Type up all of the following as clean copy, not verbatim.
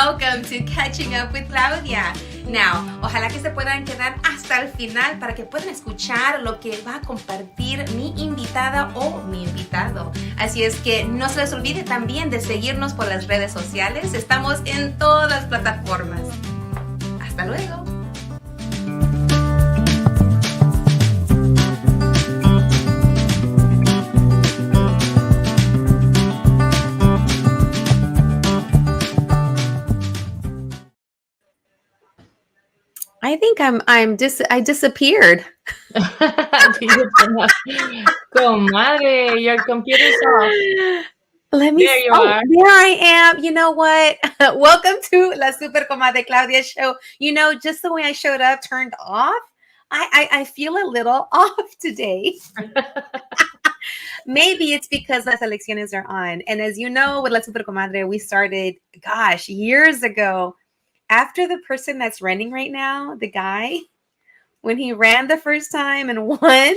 welcome to Catching Up with Claudia. Now, ojalá que se puedan quedar hasta el final para que puedan escuchar lo que va a compartir mi invitada o mi invitado. Así es que no se les olvide también de seguirnos por las redes sociales. Estamos en todas las plataformas. Hasta luego. I think I disappeared. Comadre, your computer's off. Let me. There you are. There I am. You know what? Welcome to La Super Comadre Claudia show. You know, just the way I showed up, turned off. I feel a little off today. Maybe it's because las elecciones are on. And as you know, with La Super Comadre, we started, gosh, years ago. After the person that's running right now, the guy, when he ran the first time and won,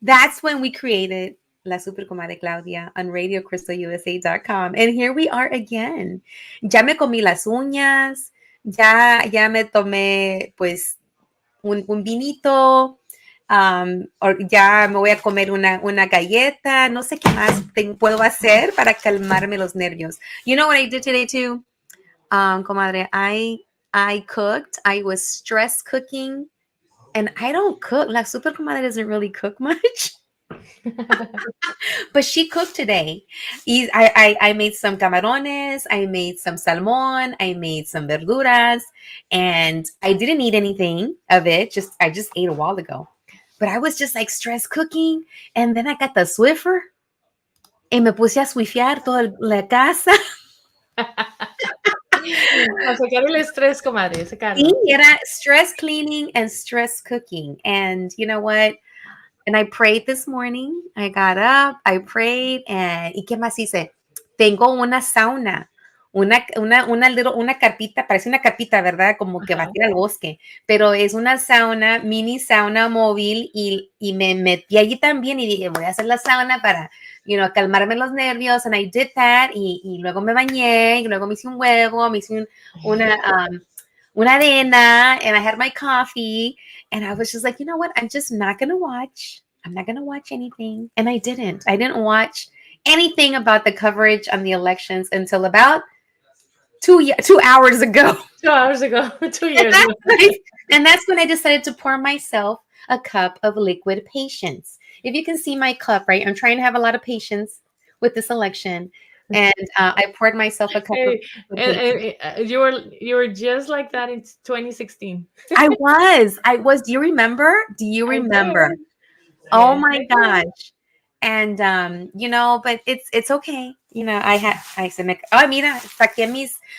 that's when we created La Super Comadre Claudia on RadioCrystalUSA.com. And here we are again. Ya me comí las uñas, ya me tomé pues un vinito, o ya me voy a comer una galleta, no sé qué más puedo hacer para calmarme los nervios. You know what I did today too? Comadre, I cooked. I was stress cooking, and I don't cook. La Super Comadre doesn't really cook much, but she cooked today. I made some camarones. I made some salmon. I made some verduras, and I didn't eat anything of it. I just ate a while ago, but I was just like stress cooking, and then I got the Swiffer, y me puse a swifear toda la casa. A sacar el estrés, comadre. Sí, era stress cleaning and stress cooking. And you know what? And I prayed this morning. I got up, I prayed, and ¿y qué más hice? Tengo una sauna, una carpita, parece una carpita, ¿verdad? Como que va a ir al bosque, pero es una sauna, mini sauna móvil, y me metí allí también y dije, voy a hacer la sauna para, calmarme los nervios, and I did that, y luego me bañé, y luego me hice un huevo, me hice una arena, and I had my coffee, and I was just like, you know what? I'm just not going to watch. I'm not going to watch anything. And I didn't watch anything about the coverage on the elections until about 2 hours ago. 2 hours ago. 2 years ago. And that's when I decided to pour myself a cup of liquid patience. If you can see my cup, right? I'm trying to have a lot of patience with this election. And I poured myself a cup of you were just like that in 2016. I was. Do you remember? Oh my gosh. And but it's okay. Mira,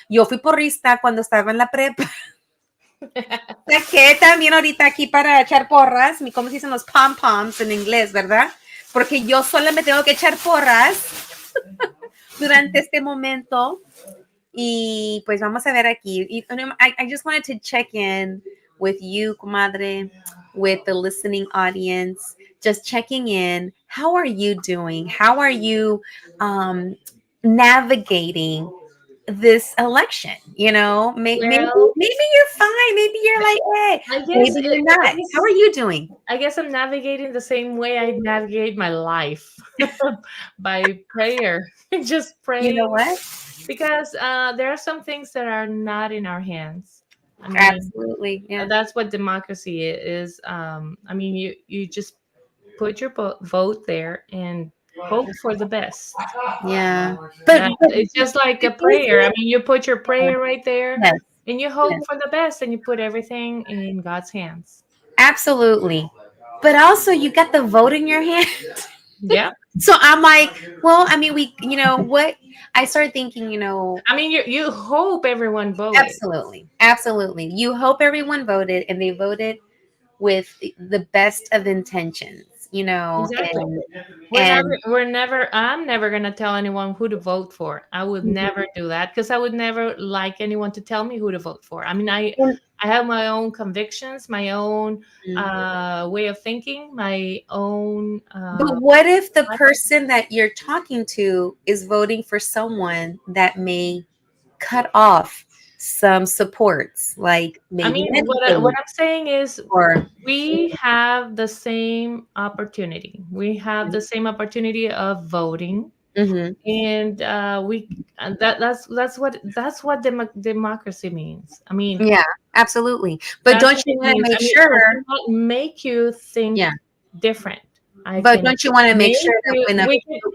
yo fui porrista cuando estaba en la prepa. Saqué también ahorita aquí para echar porras, ¿cómo se dicen los pom-poms en inglés, verdad? Porque yo solo me tengo que echar porras durante este momento. Y pues vamos a ver aquí. I just wanted to check in with you, comadre, with the listening audience, just checking in. How are you doing? How are you navigating this election? Maybe you're fine. Maybe you're like, hey, maybe you're not. How are you doing? I guess I'm navigating the same way I navigate my life by prayer. Just pray. You know what? Because there are some things that are not in our hands. Absolutely. Yeah. That's what democracy is. You just put your vote there and hope for the best. Yeah. But it's just like a prayer. You put your prayer right there, yes, and you hope for the best, and you put everything in God's hands. Absolutely. But also you got the vote in your hand. Yeah. So I'm like, well, what I started thinking, you hope everyone voted. Absolutely. You hope everyone voted, and they voted with the best of intentions, Exactly. I'm never going to tell anyone who to vote for. I would never do that, because I would never like anyone to tell me who to vote for. I have my own convictions, my own way of thinking, my own. But what if the person that you're talking to is voting for someone that may cut off some supports, like I maybe mean, what Medicaid I'm saying is or we have the same opportunity. We have the same opportunity of voting, hmm and that's what democracy means. I mean, yeah, absolutely. But that's don't what you it want to means. make I mean, I sure? cannot make you think Yeah. different. I But can don't you want to make make sure that you.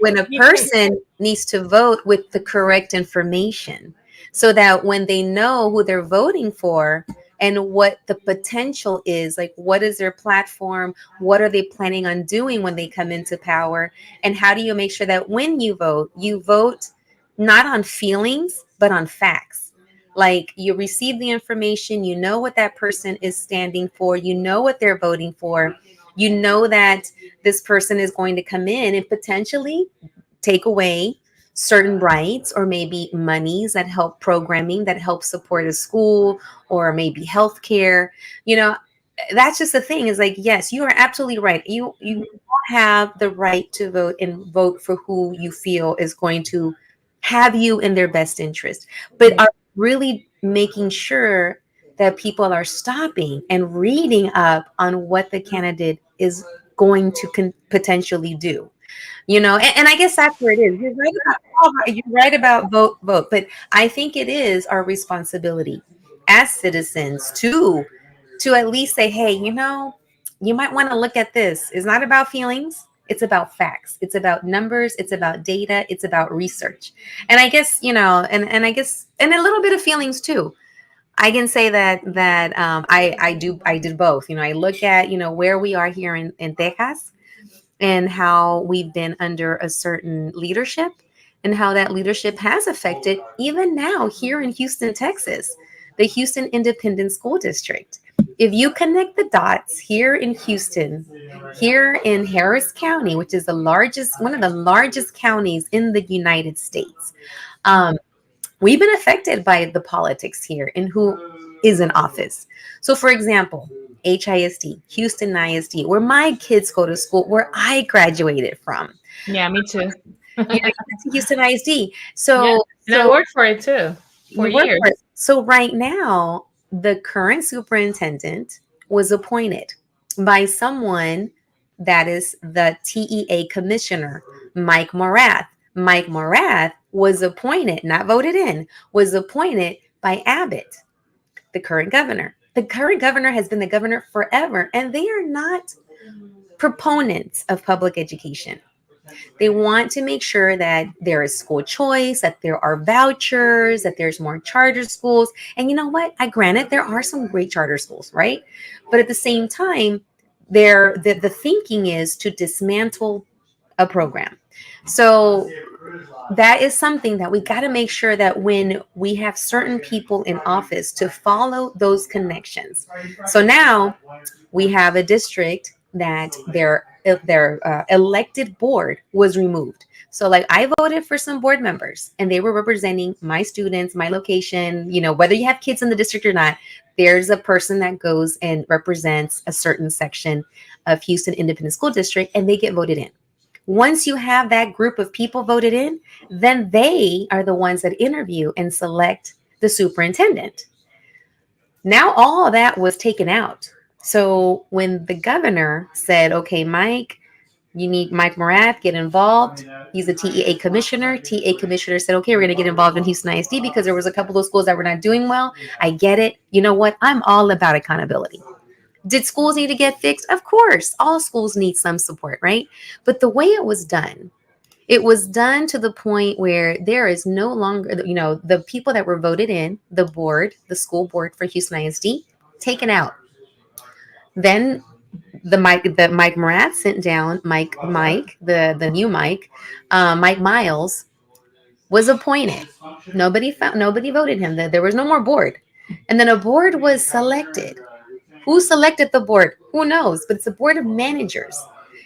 when a We can. person needs to vote with the correct information, so that when they know who they're voting for and what the potential is, like what is their platform, what are they planning on doing when they come into power, and how do you make sure that when you vote not on feelings but on facts. Like you receive the information, you know what that person is standing for, you know what they're voting for, you know that this person is going to come in and potentially take away certain rights or maybe monies that help programming that help support a school or maybe healthcare. You know, that's just the thing is like, yes, you are absolutely right. You have the right to vote and vote for who you feel is going to have you in their best interest. But Yeah. are really making sure that people are stopping and reading up on what the candidate is going to potentially do. And I guess that's where it is. You're right about vote, but I think it is our responsibility as citizens to at least say, hey, you might want to look at this. It's not about feelings. It's about facts. It's about numbers. It's about data. It's about research. And I guess, and I guess, and a little bit of feelings too. I can say that I did both. I look at where we are here in Texas and how we've been under a certain leadership and how that leadership has affected even now here in Houston, Texas, the Houston Independent School District. If you connect the dots here in Houston, here in Harris County, which is one of the largest counties in the United States, um, we've been affected by the politics here and who is in office. So, for example, HISD, Houston ISD, where my kids go to school, where I graduated from. Yeah, me too. That's Houston ISD. Yeah, So, and I so worked for it too for you work for it. years. So right now, the current superintendent was appointed by someone that is the TEA commissioner, Mike Morath. Mike Morath was appointed, not voted in, was appointed by Abbott, the current governor. The current governor has been the governor forever, and they are not proponents of public education. They want to make sure that there is school choice, that there are vouchers, that there's more charter schools. And you know what? I granted there are some great charter schools, right? But at the same time, the thinking is to dismantle a program. So that is something that we got to make sure that when we have certain people in office to follow those connections. So now we have a district that their elected board was removed. So like I voted for some board members and they were representing my students, my location, whether you have kids in the district or not, there's a person that goes and represents a certain section of Houston Independent School District and they get voted in. Once you have that group of people voted in, then they are the ones that interview and select the superintendent. Now all of that was taken out. So when the governor said, okay, Mike, you need Mike Morath, get involved. He's a TEA commissioner. TEA commissioner said, okay, we're going to get involved in Houston ISD because there was a couple of schools that were not doing well. I get it. You know what? I'm all about accountability. Did schools need to get fixed? Of course. All schools need some support, right? But the way it was done to the point where there is no longer, the people that were voted in, the board, the school board for Houston ISD, taken out. Then the Mike Morath sent down Mike, the new Mike, Mike Miles was appointed. Nobody voted him. There was no more board. And then a board was selected. Who selected the board? Who knows? But it's a board of managers.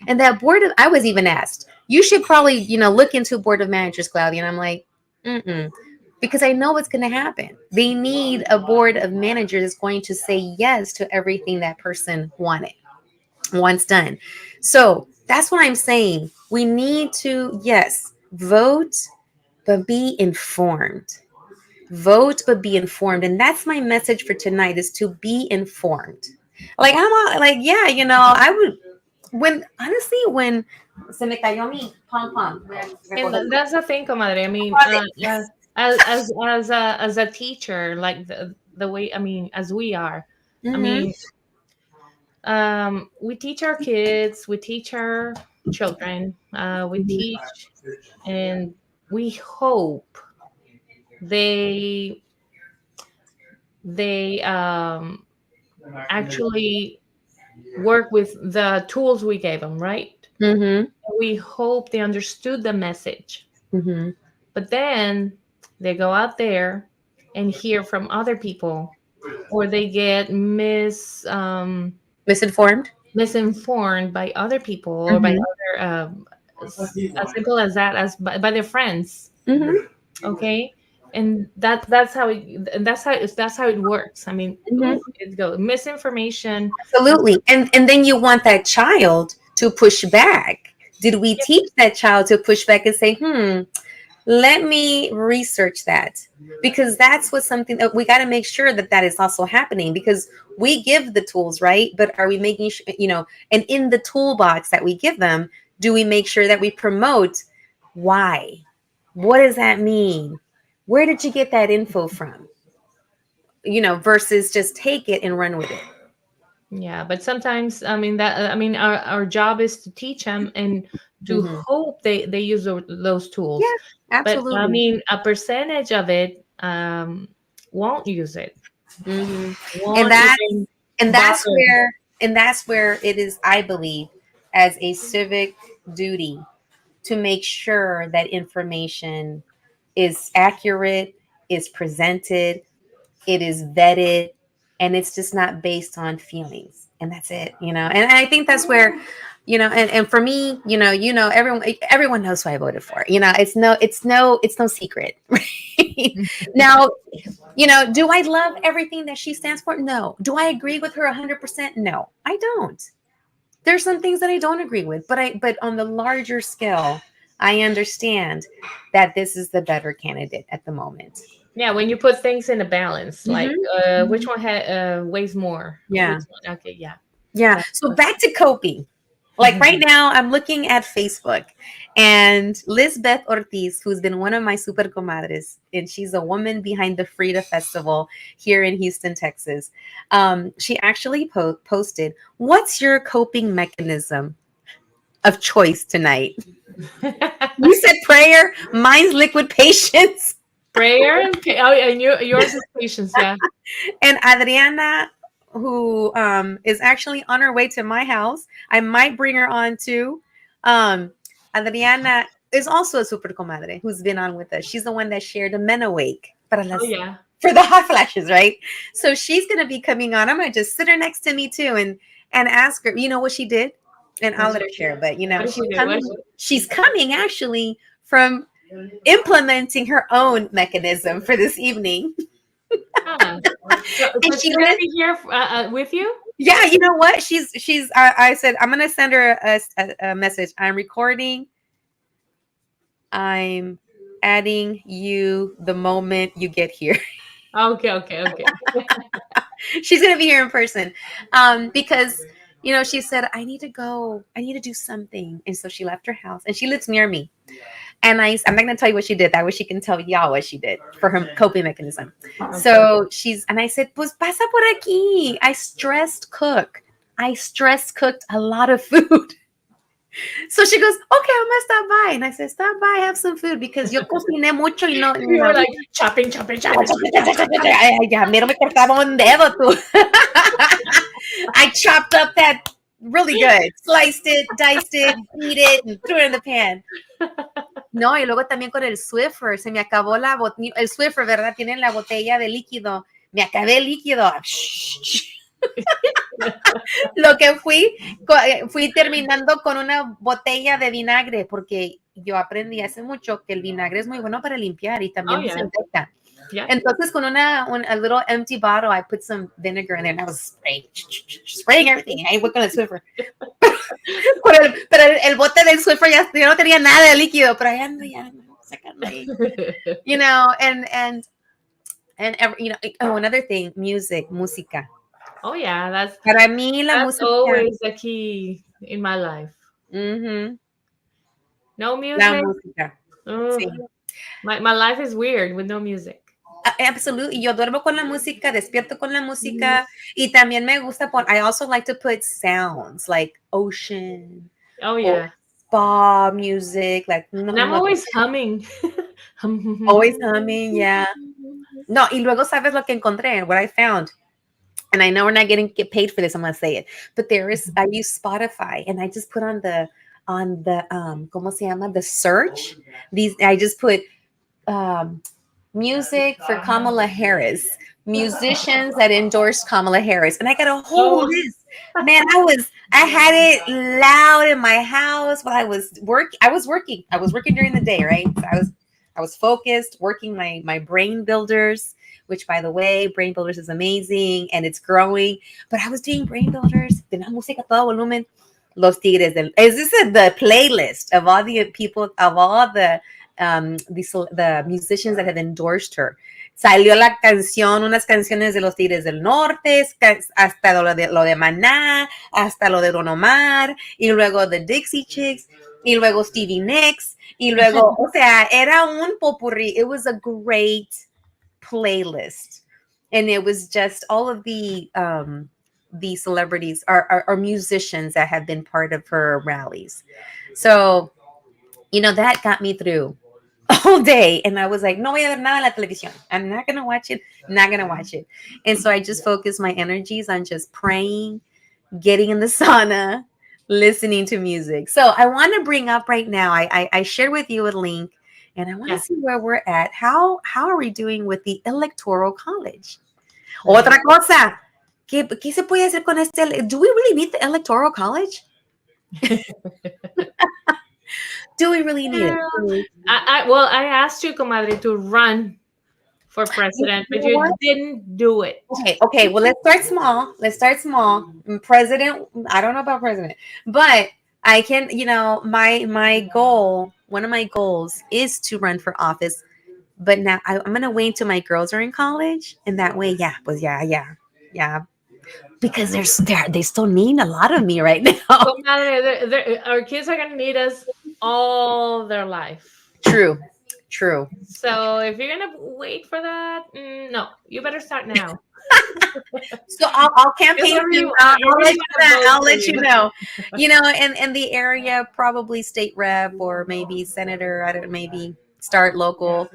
And that I was even asked, you should probably, look into a board of managers, Claudia. And I'm like, mm-mm. Because I know what's going to happen. They need a board of managers that's going to say yes to everything that person wanted once done. So that's what I'm saying. We need to, yes, vote, but be informed. Vote, but be informed. And that's my message for tonight, is to be informed. Like like, yeah, I would, when honestly, when se me cayó mi pom pom. And that's the thing, comadre. I mean, as a teacher, like the way, I mean, as we are, I Mm-hmm. mean, we teach our kids, we teach our children, we teach, and we hope they they actually work with the tools we gave them, right? Mm-hmm. We hope they understood the message. Mm-hmm. But then they go out there and hear from other people, or they get Misinformed. misinformed by other people, or by Mm-hmm. other, as simple as that, as by their friends. Mm-hmm. Okay, and that's how it works. I mean, Mm-hmm. ooh, it goes misinformation. Absolutely. And then you want that child to push back. Did we teach that child to push back and say, let me research that? Because that's what something that we got to make sure that that is also happening, because we give the tools, right? But are we making sure, and in the toolbox that we give them, do we make sure that we promote why? What does that mean? Where did you get that info from? Versus just take it and run with it. Yeah, but sometimes, I mean, our job is to teach them and to Hmm. hope they use those tools. Yeah, But I absolutely. mean, a percentage of it won't use it, Hmm. And won't that even and that's bother. where and that's where it is, I believe, as a civic duty, to make sure that information is accurate, is presented, it is vetted, and it's just not based on feelings. And that's it. And I think that's where, and for me, everyone knows who I voted for. It's no secret. Right? Now, do I love everything that she stands for? No. Do I agree with her 100%? No, I don't. There's some things that I don't agree with, but on the larger scale, I understand that this is the better candidate at the moment. Yeah, when you put things in a balance, like which Hmm. one weighs more? Which Yeah. one? Okay, yeah. Yeah. That, So back to coping. Like right now, I'm looking at Facebook, and Lisbeth Ortiz, who's been one of my super comadres, and she's a woman behind the Frida Festival here in Houston, Texas. She actually posted, "What's your coping mechanism of choice tonight?" You said prayer. Mine's liquid patience. prayer. Okay. Oh, and yours is patience. Yeah. And Adriana, who is actually on her way to my house, I might bring her on too. Adriana is also a super comadre who's been on with us. She's the one that shared a men awake Oh yeah. for the hot flashes, right? So she's gonna be coming on. I'm gonna just sit her next to me too, and ask her. You know what she did? And I'll What's let her share. But what did she's she do? coming. She's coming actually from implementing her own mechanism for this evening. Huh. So And she's she gonna lit be here with you. Yeah, you know what? She's. I said I'm gonna send her a message. I'm recording. I'm adding you the moment you get here. Okay. Okay. Okay. She's gonna be here in person, because she said I need to go. I need to do something, and so she left her house, and she lives near me. And I'm not gonna tell you what she did. That way she can tell y'all what she did for her coping mechanism. Okay. So and I said, pues pasa por aquí. I stress cooked a lot of food. So she goes, okay, I'm gonna stop by. And I said, stop by, have some food, because yo cociné mucho y no, You were like chopping, chopping, chopping, chopping, chopping. Ay, ya, mira, me cortaba un dedo tú. I chopped up that really good, sliced it, diced it, beat it, and threw it in the pan. No, y luego también con el Swiffer, se me acabó el Swiffer, ¿verdad? Tienen la botella de líquido. Me acabé el líquido. Lo que fui terminando con una botella de vinagre, porque yo aprendí hace mucho que el vinagre es muy bueno para limpiar y Oh también yeah. desinfecta. Yeah. Entonces, con a little empty bottle, I put some vinegar in there, and I was spraying everything. Ahí voy con el Swiffer. Pero el bote del Swiffer ya no tenía nada de líquido, pero ahí ando ya sacando ahí. And And oh, another thing, music, música. Oh yeah, Para mí la that's música, always a key in my life. ujú, No la music. música. Ugh. Sí. My life is weird with no music. Absolutely. Yo duermo con la música, despierto con la Mhm. música y también me gusta I also like to put sounds like ocean Oh or yeah. spa music, like no, And I'm no, always humming. always humming, yeah. No, y luego sabes lo que encontré, what I found. And I know we're not getting get paid for this, I'm gonna say it. But I use Spotify and I just put on the ¿cómo se llama? The search. I just put um music for Kamala Harris, musicians that endorsed Kamala Harris, and I got a whole Oh. list. Man, I had it loud in my house while I was working. I was working during the day, right? So I was focused, working my brain builders. Which, by the way, brain builders is amazing and it's growing. But I was doing brain builders, de la música a todo volumen. Los Tigres del. Is this the playlist of all the people of all the musicians that have endorsed her? Salió la canción, unas canciones de los Tigres del Norte, hasta lo de Maná, hasta lo de Don Omar, y luego The Dixie Chicks, y luego Stevie Nicks, y luego, o sea, era un popurrí. It was a great playlist, and it was just all of the celebrities are musicians that have been part of her rallies. So that got me through all day. And I was like, no voy a ver nada en la televisión. I'm not going to watch it. Not going to watch it. And so I just focused my energies on just praying, getting in the sauna, listening to music. So I want to bring up right now, I shared with you a link and I want to Yeah. see where we're at. How are we doing with the electoral college? Right. Otra cosa, ¿qué se puede hacer con este? Do we really need the electoral college? Do we really need it? Well, I asked you, comadre, to run for You president, but know what? you didn't do it. Okay. Well, let's start small. President, I don't know about president, but I can, my goal, one of my goals is to run for office. But now I'm gonna wait till my girls are in college, and that way, yeah, but yeah, because they still need a lot of me right now. Comadre, our kids are gonna need us all their life. True, true. So if you're gonna wait for that, no, you better start now. So I'll Because campaign I for really, you. I I'll let really you want to know. vote I'll for let you you. know. In the area, probably state rep or maybe senator. I don't maybe start local.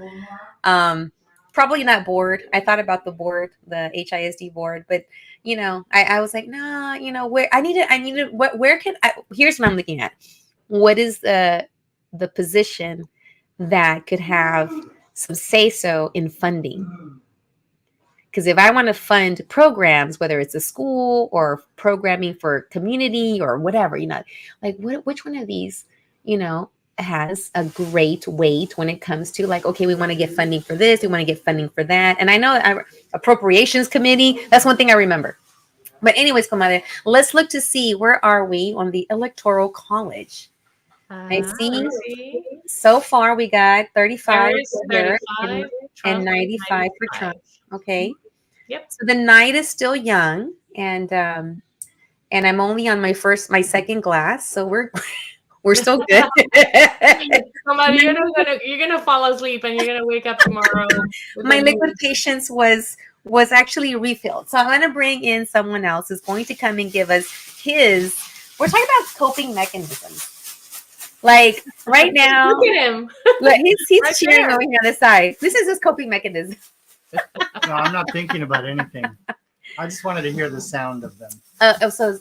Um, Probably not board. I thought about the board, the HISD board, but I was like, nah. Where I needed. What? Where can I? Here's what I'm looking at. What is the position that could have some say so in funding? Because if I want to fund programs, whether it's a school or programming for community or whatever, like which one of these, has a great weight when it comes to like, okay, we want to get funding for this, we want to get funding for that. And I know appropriations committee, that's one thing I remember. But anyways, comadre, let's look to see where are we on the electoral college. I Let me see see. so far we got 35 Harris here 35, and Trump 95 for 95. Trump. Okay. Yep. So the night is still young, and I'm only on my second glass, so we're still good. Comadre, my, you're gonna fall asleep and you're gonna wake up tomorrow with the my liquid news. patience was actually refilled, so I'm going to bring in someone else who's going to come and give us his. We're talking about coping mechanisms. Like right now, Look at him look, he's right cheering there. over here on the side. This is his coping mechanism. No, I'm not thinking about anything. I just wanted to hear the sound of them.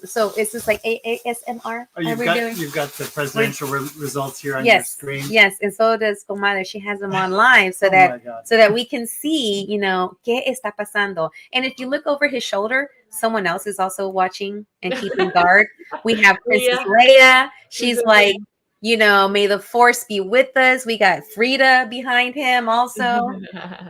So it's just like ASMR. Oh, you've got the presidential results here on your Yes, screen. yes, and so does Comadre. She has them on live so Oh my God. that we can see, qué está pasando. And if you look over his shoulder, someone else is also watching and keeping guard. We have Princess Leia. She's like, may the force be with us. We got Frida behind him also.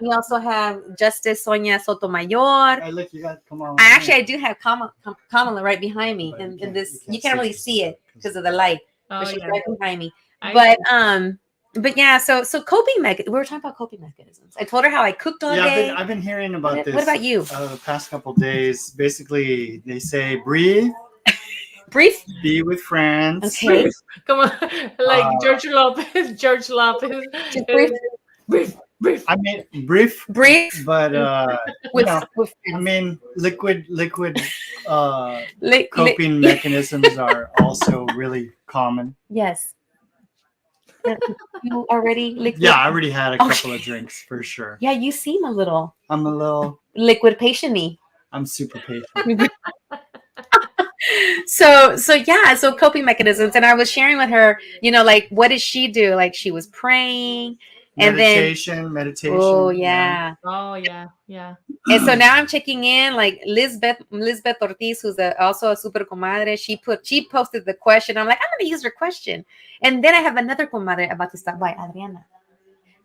We also have Justice Sonia Sotomayor. Hey, look, you got Kamala. I do have Kamala right behind me, and this you can't really see it because of the light, but she's right behind me. But but yeah, so coping we were talking about coping mechanisms. I told her how I cooked all Yeah, day. I've been hearing about What this. about you? The past couple days, basically, they say breathe, Brief. be with friends. Okay. Come on, like Uh, George Lopez. George Lopez. Just brief. Brief, brief. I mean, brief, Brief but you with know, with I friends. mean, liquid Li- coping mechanisms are also really common. Yes. You already liquid. Yeah, I already had a Oh, couple of drinks for sure. Yeah, you seem a little I'm a little, liquid patient-y. I'm super patient. So yeah, so coping mechanisms. And I was sharing with her, like what did she do? Like she was praying and then Meditation. oh yeah. Oh yeah, yeah. And so now I'm checking in, like Lisbeth Ortiz, who's also a super comadre. She posted the question. I'm like, I'm gonna use her question. And then I have another comadre about to stop by, Adriana.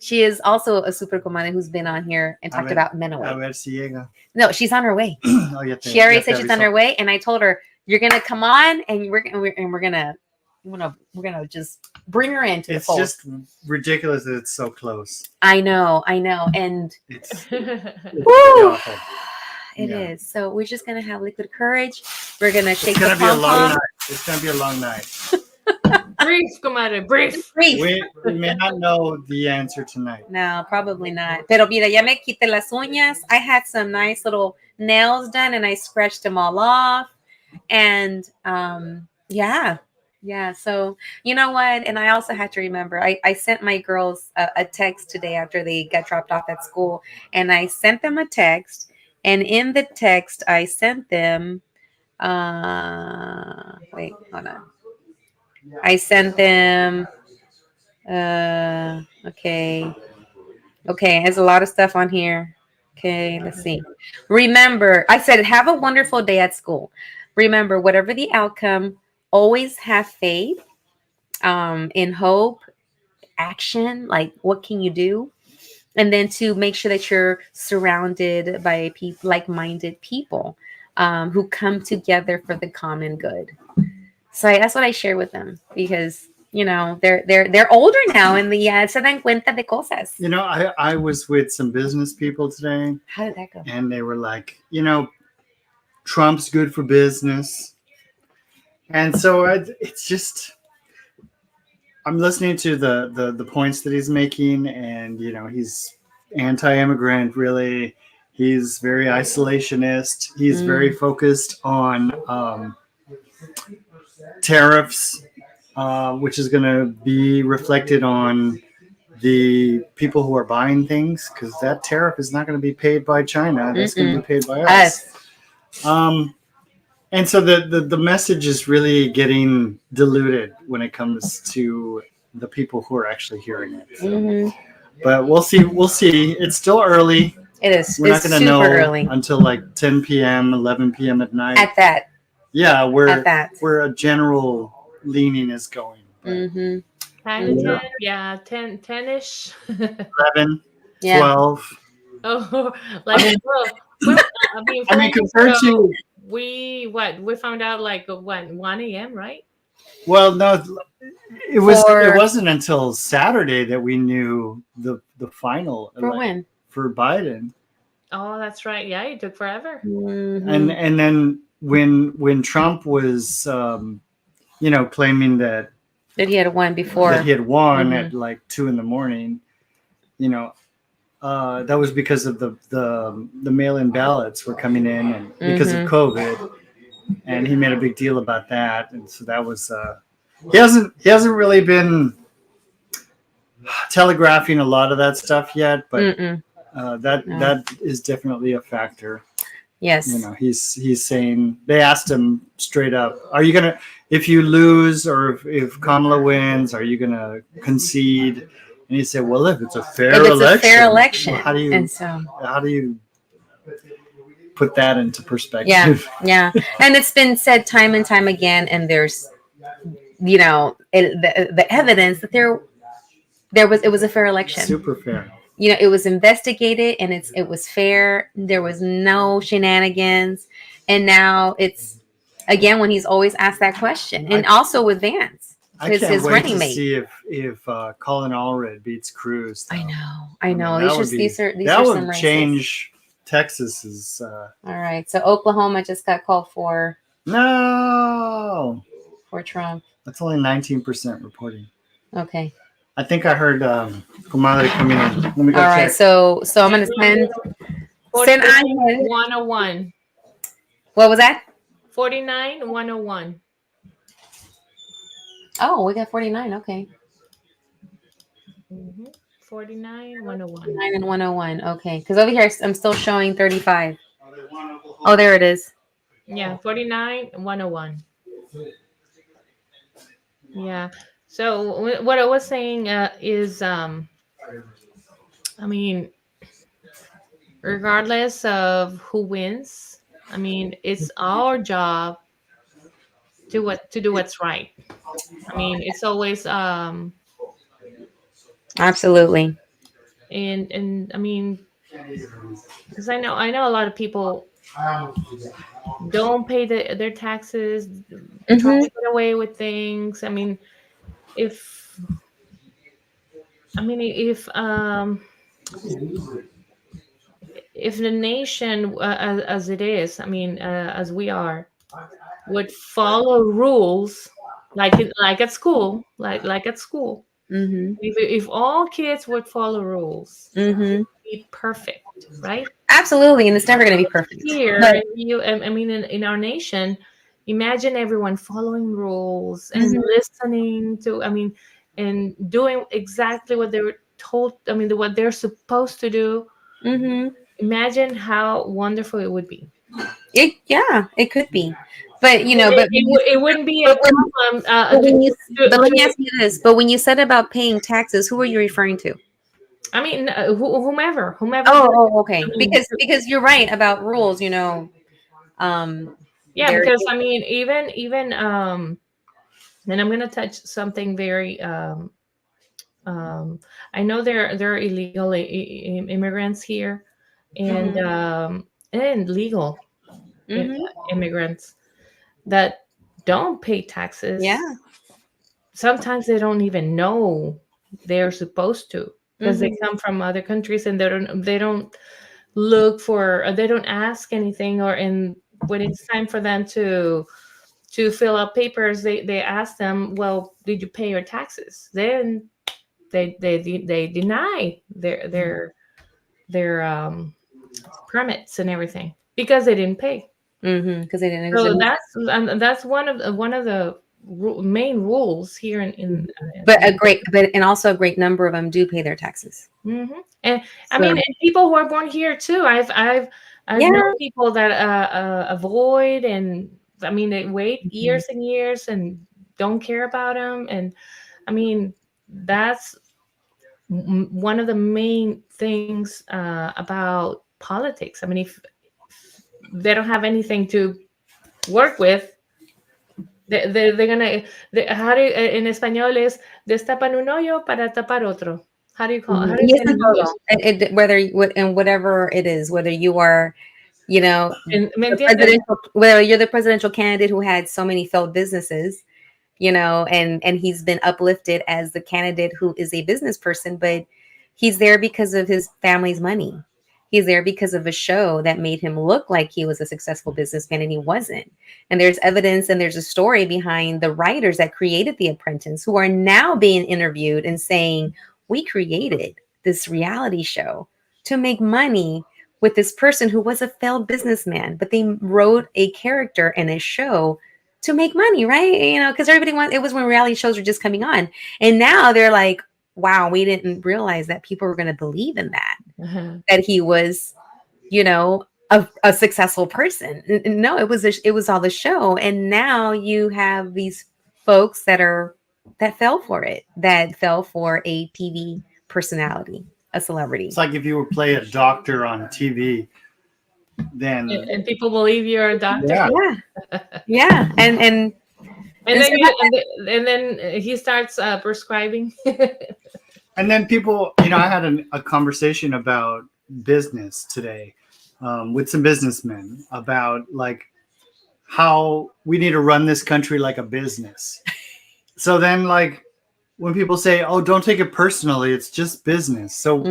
She is also a super comadre who's been on here and talked about men A away. ver si llega. No, she's on her way. Oh, She already said she's on her way, and I told her you're gonna come on, and we're gonna just bring her into the fold. It's just ridiculous that it's so close. I know, and It's woo, awful. it Yeah. is. So we're just gonna have liquid courage. We're gonna shake It's gonna the be a long pom-pom. night. It's gonna be a long night. Brief, comadre, brief. Brief. We may not know the answer tonight. No, probably not. Pero mira, ya me quité las uñas. I had some nice little nails done, and I scratched them all off. And yeah. So you know what? And I also had to remember, I sent my girls a text today after they got dropped off at school, and I sent them a text, and in the text I sent them wait, hold on. I sent them okay, there's a lot of stuff on here. Okay, let's see. Remember, I said have a wonderful day at school. Remember, whatever the outcome, always have faith, in hope, action, like what can you do? And then to make sure that you're surrounded by like-minded people, who come together for the common good. So that's what I share with them, because they're older now, and se dan cuenta de cosas. You know, I was with some business people today, How did that go? and they were like, Trump's good for business. And so it's just, I'm listening to the points that he's making, and he's anti-immigrant. Really, he's very isolationist. He's very focused on tariffs, which is going to be reflected on the people who are buying things, because that tariff is not going to be paid by China. That's going to be paid by us. And so the message is really getting diluted when it comes to the people who are actually hearing it. So, but we'll see. It's still early. It is. We're not going to know early. until like 10 p.m., 11 p.m. at night. At that. Yeah, where a general leaning is going. Mm-hmm. 10-ish. 11, 12. Oh, like I mean, compared to we found out like 1 a.m. right? Well, no, it wasn't until Saturday that we knew the final for when for Biden. Oh, that's right. Yeah, it took forever. Mm-hmm. And then when Trump was claiming that he had won before, that he had won at like 2 a.m, that was because of the mail-in ballots were coming in, and because of COVID, and he made a big deal about that. And so that was he hasn't really been telegraphing a lot of that stuff yet, but that is definitely a factor. Yes, he's saying, they asked him straight up, are you gonna, if you lose or if Kamala wins, are you gonna concede? And he said, well, if it's a fair election, well, how do you put that into perspective? Yeah. And it's been said time and time again, and there's the evidence that it was a fair election. Super fair. It was investigated, and it was fair. There was no shenanigans. And now it's again when he's always asked that question, and also with Vance. I his can't his wait running to mate. see if Colin Allred beats Cruz. I Though. know, I I mean, know. that would be These are that some would races. change Texas's. All right, so Oklahoma just got called for No, Trump. that's only 19% reporting. Okay. I think I heard Comadre coming in. Let me go All check. right, so I'm gonna send 49 101. What was that? 49 101. Oh, we got 49. Okay. 49 101. 49 and 101. Okay, because over here I'm still showing 35. Oh, there it is. Yeah, 49 101. Yeah. So what I was saying is, I mean, regardless of who wins, I mean, it's our job to do what's right. I mean, it's always Absolutely. and I mean, because I know a lot of people don't pay their taxes, try Mm-hmm. to get away with things. I mean, if if the nation, as it is, I mean, as we are, would follow rules like at school, like at school. Mm-hmm. If all kids would follow rules, Mm-hmm. be perfect, right? Absolutely, and it's never going to be perfect. Here, But I mean, in our nation, imagine everyone following rules and Mhm. listening to, I mean, and doing exactly what they were told. I mean, what they're supposed to do. Mhm. Imagine how wonderful it would be. It could be, but It wouldn't be a but when, problem. but when you but let me To ask you this: but when you said about paying taxes, who are you referring to? I mean, whomever. Okay. I mean, Because you're right about rules. Um, yeah, there. because I mean, even and I'm gonna touch something very I know there are illegal immigrants here, and Mhm. legal i- Mhm. immigrants that don't pay taxes. Yeah. Sometimes they don't even know they're supposed to because they Mhm. come from other countries and they don't look for, or they don't ask anything, or in when it's time for them to fill out papers, they ask them, well, did you pay your taxes? Then they deny their permits and everything because they didn't pay. Mhm. Because they didn't. So that's one of the main rules here But and also a great number of them do pay their taxes. and I So mean, and people who are born here too. I've yeah. known people that avoid, and I mean they wait Mhm. years and years and don't care about them. And I mean that's one of the main things about politics. I mean, if they don't have anything to work with, they're gonna. How do in español is destapan un hoyo para tapar otro. How do you call? Mhm. How do you Yes, say it and in English? todo. Whether and whatever it is, whether you are, ¿Me the entiendes? whether you're the presidential candidate who had so many failed businesses, and he's been uplifted as the candidate who is a business person, but he's there because of his family's money. He's there because of a show that made him look like he was a successful businessman, and he wasn't. And there's evidence and there's a story behind the writers that created The Apprentice, who are now being interviewed and saying, we created this reality show to make money with this person who was a failed businessman, but they wrote a character in a show to make money, right? Because everybody wants, it was when reality shows were just coming on. And now they're like, wow, we didn't realize that people were going to believe in Uh-huh. that he was, a successful person. No, it was all the show. And now you have these folks that fell for a TV personality, a celebrity. It's like if you were play a doctor on TV, then And people believe you're a doctor. yeah, Yeah. Yeah. And And so then that, and then he starts prescribing. and then people, I had a conversation about business today with some businessmen about like how we need to run this country like a business. So then, like, when people say, "Oh, don't take it personally. It's just business." So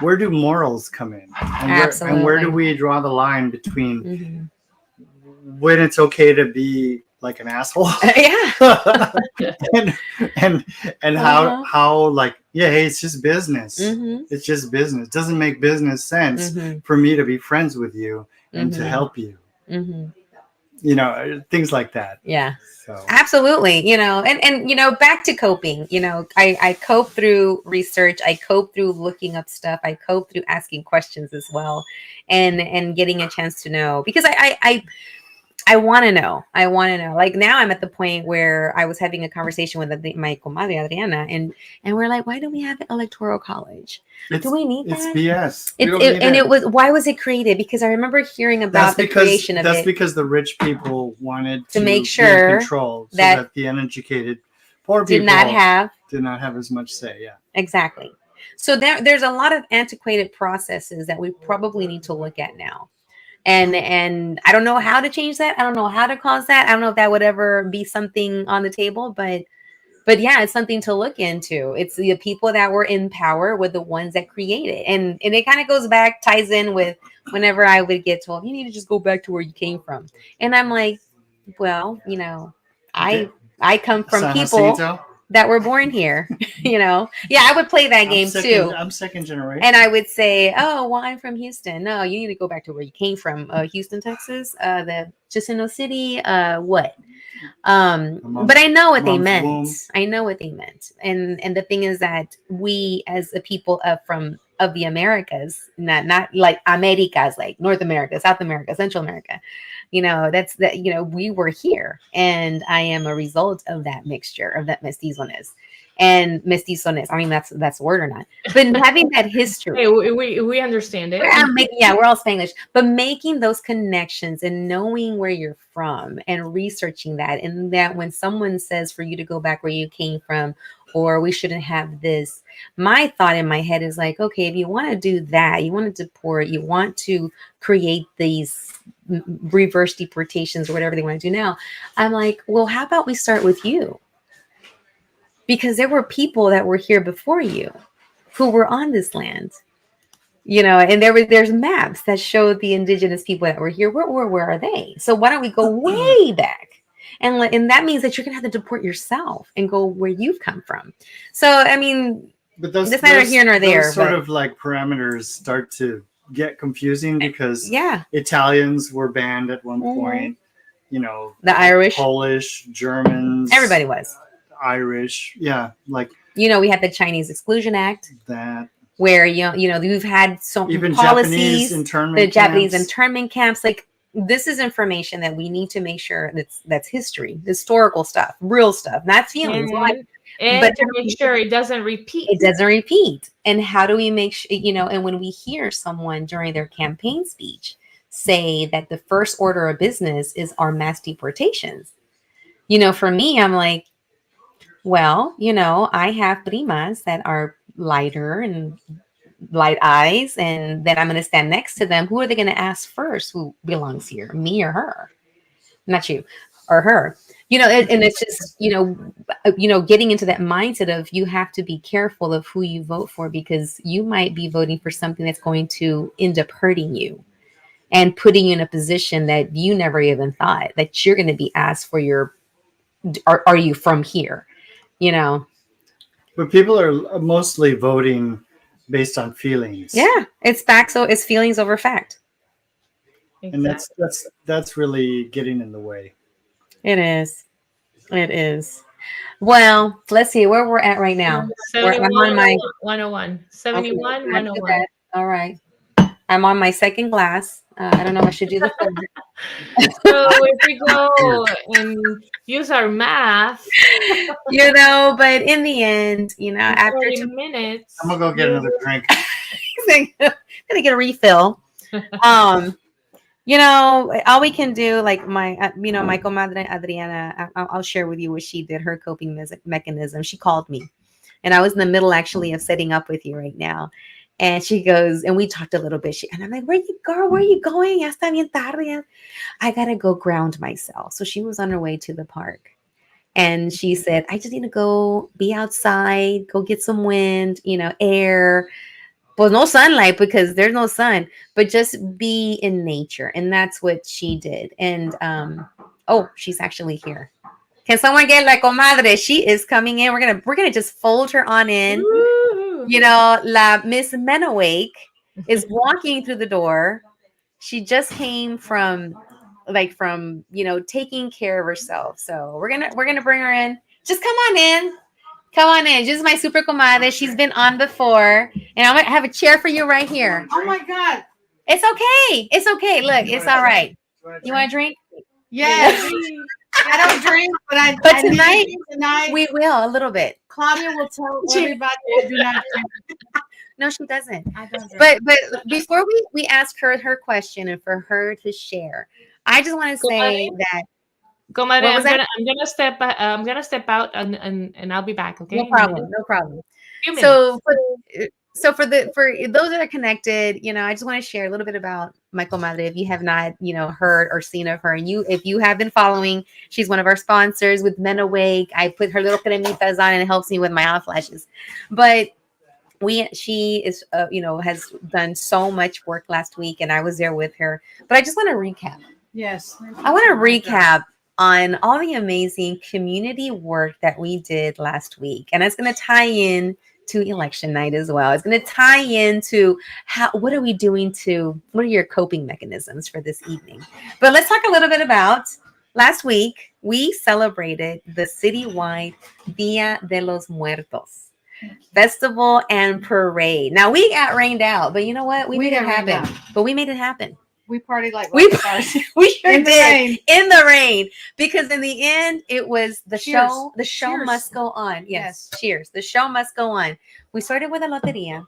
where do morals come in? And where do we draw the line between when it's okay to be like an asshole? Yeah. and how like, yeah, hey, it's just business. It's just business. It doesn't make business sense for me to be friends with you and to help you. You know, things like that. Yeah. So absolutely. You know, and you know, back to coping, you know, I cope through research, I cope through looking up stuff, I cope through asking questions as well, and getting a chance to know, because I want to know. I want to know. Like now I'm at the point where I was having a conversation with my comadre Adriana, and we're like, why do we have an electoral college? Do we need that? It's BS. It was, why was it created? Because I remember hearing about the creation of it. That's because the rich people wanted to make sure be in control, so that the uneducated poor people did not have as much say. Yeah, exactly. So there's a lot of antiquated processes that we probably need to look at now. And I don't know how to change that. I don't know how to cause that. I don't know if that would ever be something on the table, but yeah, it's something to look into. It's the people that were in power were the ones that created. And it kind of goes back, ties in with whenever I would get told, you need to just go back to where you came from. And I'm like, well, you know, I come from San people Jacinto? that were born here, you know. Yeah, I would play that game too. I'm second generation. And I would say, oh, well, I'm from Houston. No, you need to go back to where you came from. Houston, Texas, the Chisano City, what? But I know what they meant. Womb. I know what they meant. And the thing is that we as a people of the Americas, not like Americas, like North America, South America, Central America, you know, you know, we were here, and I am a result of that mixture, of that mestizones. And mestizones, I mean, that's a word or not, but having that history. Hey, we understand it. We're all Spanglish, but making those connections and knowing where you're from and researching that, and that when someone says for you to go back where you came from, or we shouldn't have this, my thought in my head is like, okay, if you want to do that, you want to deport, you want to create these reverse deportations or whatever they want to do now, I'm like, well, how about we start with you? Because there were people that were here before you who were on this land, you know, and there's maps that show the indigenous people that were here. Where are they? So why don't we go way back? And that means that you're going to have to deport yourself and go where you've come from. So, I mean, but that's neither here nor there. Those sort of like parameters start to get confusing because Italians were banned at one point, you know, the Irish, Polish, Germans, everybody was. Irish, yeah, like, you know, we had the Chinese Exclusion Act, that where you know we've had some even policies, Japanese internment camps. Like, this is information that we need to make sure that's history, historical stuff, real stuff, not feelings. But to make sure it doesn't repeat. It doesn't repeat. And how do we make sure, you know, and when we hear someone during their campaign speech say that the first order of business is our mass deportations, you know, for me, I'm like, well, you know, I have primas that are lighter and light eyes, and then I'm going to stand next to them. Who are they going to ask first? Who belongs here, me or her? Not you or her. You know, and it's just, you know, getting into that mindset of you have to be careful of who you vote for, because you might be voting for something that's going to end up hurting you and putting you in a position that you never even thought that you're going to be asked for your, are you from here? You know, but people are mostly voting based on feelings. Yeah, it's fact. So it's feelings over fact. Exactly. And that's really getting in the way. It is. It is. Well, let's see where we're at right now. 71, 101. 71, okay, 101. All right. I'm on my second glass. I don't know if I should do the third. So if we go and use our math, you know, but in the end, you know, after 30 minutes, I'm gonna go get another drink. Gonna get a refill. You know, all we can do, like my, you know, my comadre Adriana, I'll share with you what she did, her coping mechanism. She called me, and I was in the middle actually of setting up with you right now. And she goes, and we talked a little bit. And I'm like, where you go? Where are you going? Ya está bien tarde. I got to go ground myself. So she was on her way to the park. And she said, I just need to go be outside, go get some wind, air. Well, no sunlight because there's no sun, but just be in nature. And that's what she did. And oh, she's actually here. Can someone get la comadre? She is coming in. We're gonna just fold her on in. Woo! La Miss Menawake is walking through the door. She just came from taking care of herself. So we're gonna bring her in. Just come on in. Come on in. Just my super comadre. She's been on before. And I'm gonna have a chair for you right here. Oh my God. It's okay. It's okay. Look, it's all right. You want a drink? Yes. I don't drink, but I tonight we will a little bit. Claudia will tell everybody I do not drink. No, she doesn't. I don't drink. But before we ask her question and for her to share, I just want to say that. Comadre, I'm gonna step out and I'll be back. Okay. No problem. So for those that are connected, I just want to share a little bit about my comadre. If you have not, heard or seen of her, and if you have been following, she's one of our sponsors with Men Awake. I put her little cremitas on and it helps me with my hot flashes. But she is, has done so much work last week, and I was there with her. But I just want to recap. Yes. I want to recap on all the amazing community work that we did last week. And it's going to tie in to election night as well. It's going to tie into what are we doing what are your coping mechanisms for this evening? But let's talk a little bit about last week. We celebrated the citywide Dia de los Muertos festival and parade. Now we got rained out, but you know what? We made it happen. But we made it happen. We partied like we sure did in the rain, because in the end it was the show. The show must go on. Yes. Cheers. The show must go on. We started with a loteria,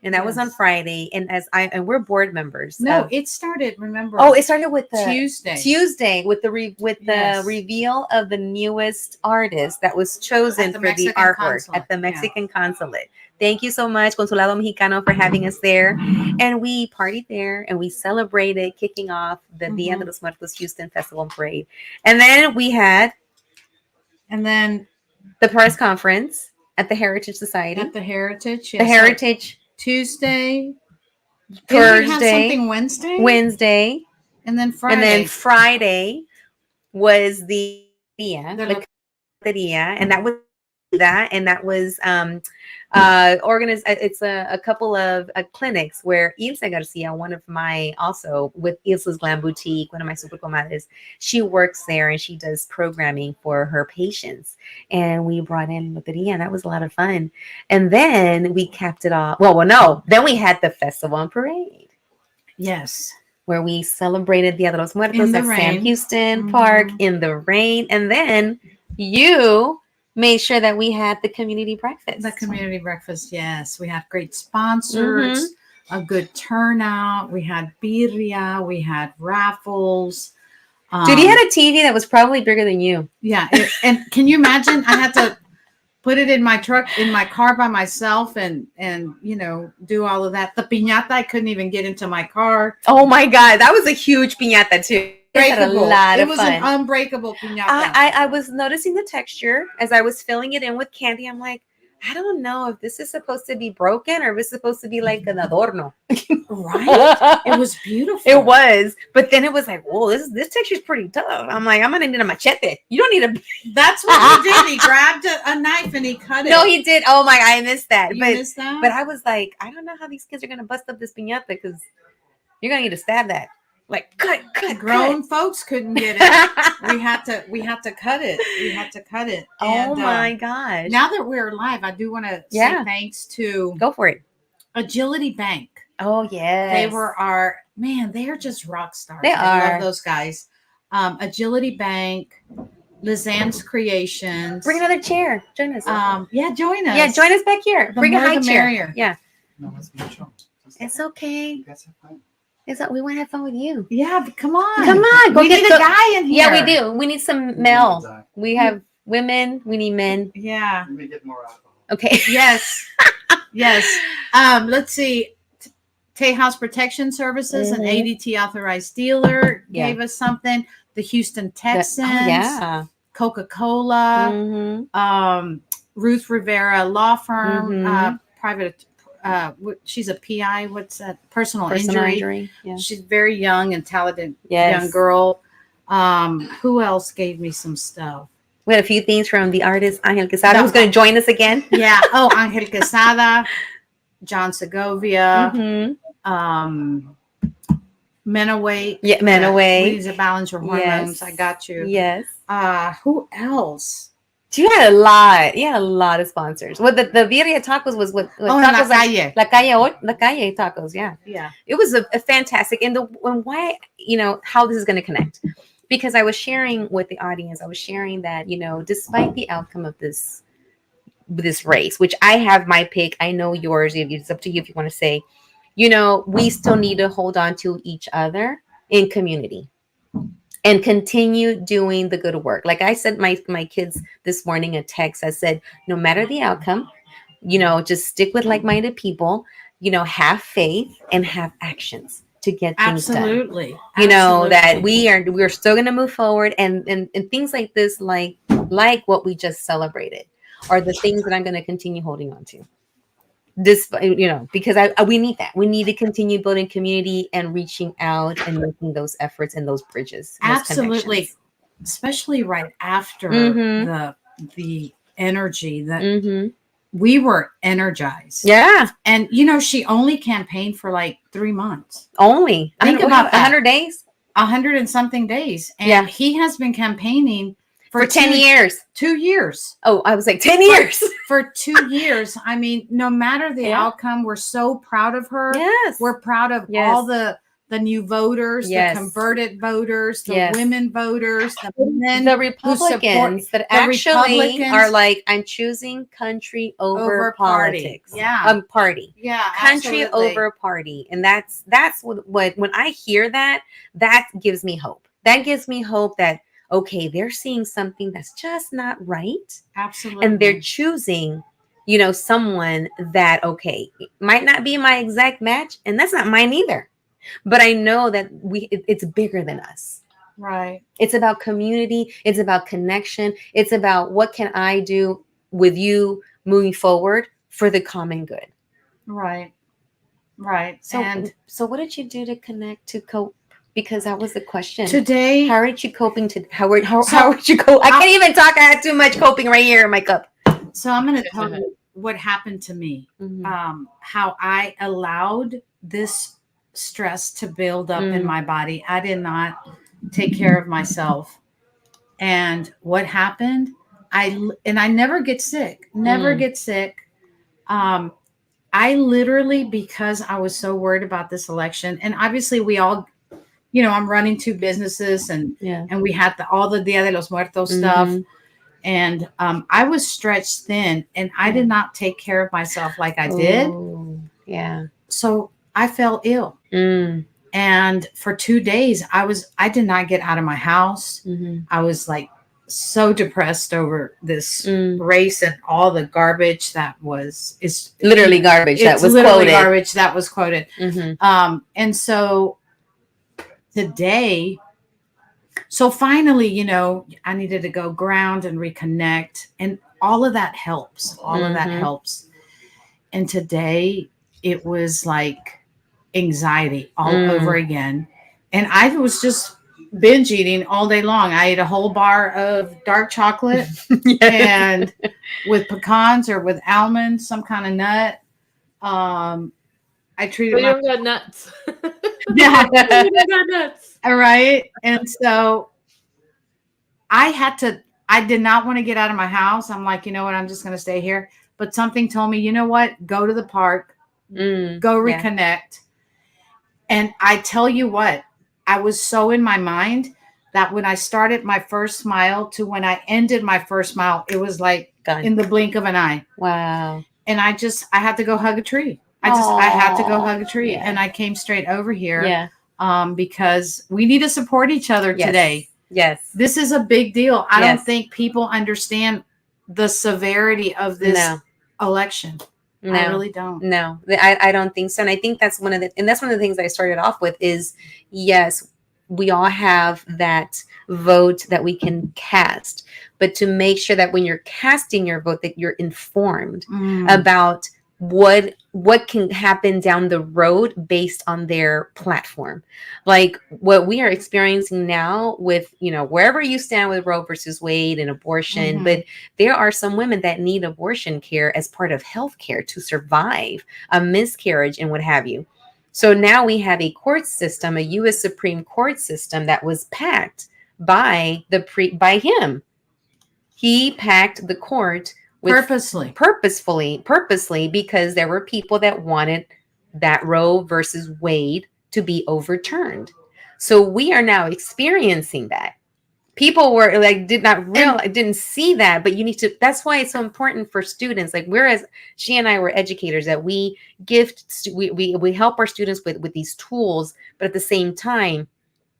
and that was on Friday. And we're board members. No, it started. Remember? Oh, it started with Tuesday with the reveal of the newest artist that was chosen for the artwork at the Mexican consulate. Thank you so much, Consulado Mexicano, for having us there. And we partied there and we celebrated kicking off the Dia de los Muertos Houston Festival and Parade. And then we had the press conference at the Heritage Society. At the Heritage. Yes. The Heritage. Tuesday. Thursday. Something Wednesday. And then Friday. And then Friday was the Dia. And that was organized. It's a couple of clinics where Ilse Garcia, one of my, also with Ilse's Glam Boutique, one of my super comadres, she works there and she does programming for her patients. And we brought in loteria, and that was a lot of fun. And then we capped it off. Then we had the festival and parade. Yes. Where we celebrated Dia de los Muertos at Sam Houston Park in the rain. And then you made sure that we had the community breakfast. The community breakfast, yes. We had great sponsors, a good turnout. We had birria, we had raffles. Dude, you had a TV that was probably bigger than you. Yeah, and can you imagine? I had to put it in my car by myself, and do all of that. The piñata, I couldn't even get into my car. Oh my God, that was a huge piñata too. It was an unbreakable piñata. I was noticing the texture as I was filling it in with candy. I'm like, I don't know if this is supposed to be broken or if it's supposed to be like an adorno. Right? It was beautiful. It was. But then it was like, whoa, this texture is pretty tough. I'm like, I'm going to need a machete. You don't need a... That's what he did. He grabbed a knife and he cut it. No, he did. Oh my, I missed that. Missed that? But I was like, I don't know how these kids are going to bust up this piñata, because you're going to need to stab that. Like, cut. Grown folks couldn't get it. We had to cut it. And, oh my gosh! Now that we're live, I do want to say thanks to Go for it. Agility Bank. Oh yes, they were they are just rock stars. I love those guys. Agility Bank, Lizanne's Creations. Bring another chair. Join us. Join us. Yeah, join us back here. The Bring a high chair. Merrier. Yeah. No, it's mutual. It's okay. We want to have fun with you. Yeah, but come on. Go we get need a guy in here. Yeah, we do. We need some male. We have women. We need men. Yeah. Let me get more alcohol. Okay. Yes. Yes. Let's see. Tejas Protection Services, an ADT authorized dealer, gave us something. The Houston Texans. Coca-Cola, Ruth Rivera Law Firm, private. She's a PI. What's that? Personal injury. Yeah. She's very young and talented young girl. Who else gave me some stuff? We had a few things from the artist Angel Quesada, who's going to join us again. Yeah. Oh, Angel Quesada, John Segovia, Menaway. Yeah, Menaway. We need to balance your hormones. Yes. I got you. Yes. Who else? You had a lot. You had a lot of sponsors. Well, the Birria Tacos was what tacos La Calle. La Calle Tacos. Yeah. Yeah. It was a fantastic. And why, how this is going to connect. Because I was sharing with the audience, I was sharing that, despite the outcome of this race, which I have my pick, I know yours, it's up to you if you want to say, we still need to hold on to each other in community and continue doing the good work. Like I sent my kids this morning a text. I said, no matter the outcome, just stick with like-minded people, have faith and have actions to get things done. Absolutely. That we're still going to move forward and things like this, like what we just celebrated, are the things that I'm going to continue holding on to. This, because we need that. We need to continue building community and reaching out and making those efforts and those bridges. Absolutely. Especially right after the energy that we were energized. Yeah. And, she only campaigned for like 3 months. Only. Think about 100 days. 100 and something days. And he has been campaigning for 10 years. 2 years. Oh, I was like 10 years. For 2 years. I mean, no matter the outcome, we're so proud of her. Yes. We're proud of all the new voters, the converted voters, the women voters, the men, the Republicans that actually are like, I'm choosing country over politics. Yeah. Party. Yeah. Country absolutely. over party. And that's what when I hear that gives me hope. That gives me hope that, okay, they're seeing something that's just not right. Absolutely. And they're choosing, someone that, okay, might not be my exact match. And that's not mine either. But I know that it's bigger than us. Right. It's about community. It's about connection. It's about what can I do with you moving forward for the common good. Right. Right. So what did you do to connect, to cope? Because that was the question today. How are you coping how are you cope? I can't even talk. I had too much coping right here in my cup. So I'm going to tell you what happened to me. How I allowed this stress to build up in my body. I did not take care of myself. And what happened? I never get sick. Never get sick. I literally, because I was so worried about this election, and obviously we all, I'm running 2 businesses and we had all the Dia de los Muertos stuff. And I was stretched thin and I did not take care of myself like I did. Yeah. So I fell ill. And for 2 days, I did not get out of my house. I was like so depressed over this race and all the garbage is literally garbage that was quoted. Garbage that was quoted. And so today, so finally, I needed to go ground and reconnect, and all of that helps. All of that helps. And today it was like anxiety all over again. And I was just binge eating all day long. I ate a whole bar of dark chocolate and with pecans or with almonds, some kind of nut. I treated you don't got nuts. Yeah. You don't got nuts. All right. And so I did not want to get out of my house. I'm like, you know what? I'm just going to stay here. But something told me, you know what? Go to the park, go reconnect. And I tell you what, I was so in my mind that when I started my first smile to when I ended my first smile, it was like in the blink of an eye. Wow. And I had to go hug a tree. I had to go hug a tree. And I came straight over here because we need to support each other today. Yes. This is a big deal. I don't think people understand the severity of this election. No, I really don't. No, I don't think so. And I think that's one of the things I started off with is, yes, we all have that vote that we can cast, but to make sure that when you're casting your vote that you're informed about what can happen down the road based on their platform. Like what we are experiencing now with, wherever you stand with Roe versus Wade and abortion, but there are some women that need abortion care as part of healthcare to survive a miscarriage and what have you. So now we have a court system, a U.S. Supreme Court system that was packed by by him. He packed the court with purposefully, because there were people that wanted that Roe versus Wade to be overturned. So we are now experiencing that. People were like, didn't see that, but you need to, that's why it's so important for students. Like whereas she and I were educators, that we we help our students with these tools, but at the same time,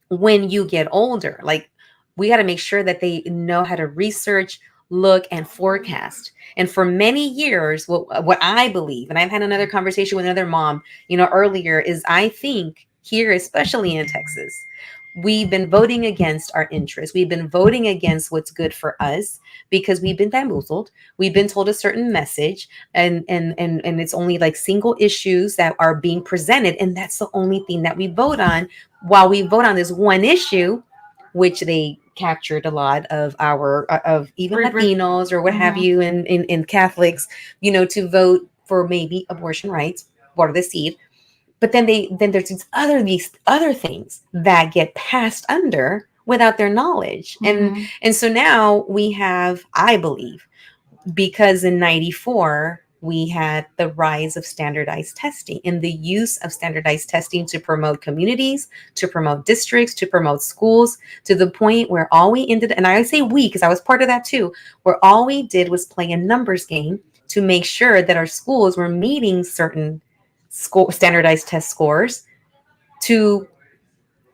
when you get older, like we got to make sure that they know how to research, look, and forecast. And for many years, what I believe, and I've had another conversation with another mom, earlier, is I think here, especially in Texas, we've been voting against our interests. We've been voting against what's good for us because we've been bamboozled. We've been told a certain message, and it's only like single issues that are being presented, and that's the only thing that we vote on. While we vote on this one issue, which they captured a lot of of even Latinos or what have you, in Catholics, to vote for maybe abortion rights, water the seed. But then there's these other things that get passed under without their knowledge. And so now we have, I believe, because in 94, we had the rise of standardized testing and the use of standardized testing to promote communities, to promote districts, to promote schools, to the point where all we ended, and I say we, because I was part of that too, where all we did was play a numbers game to make sure that our schools were meeting certain standardized test scores to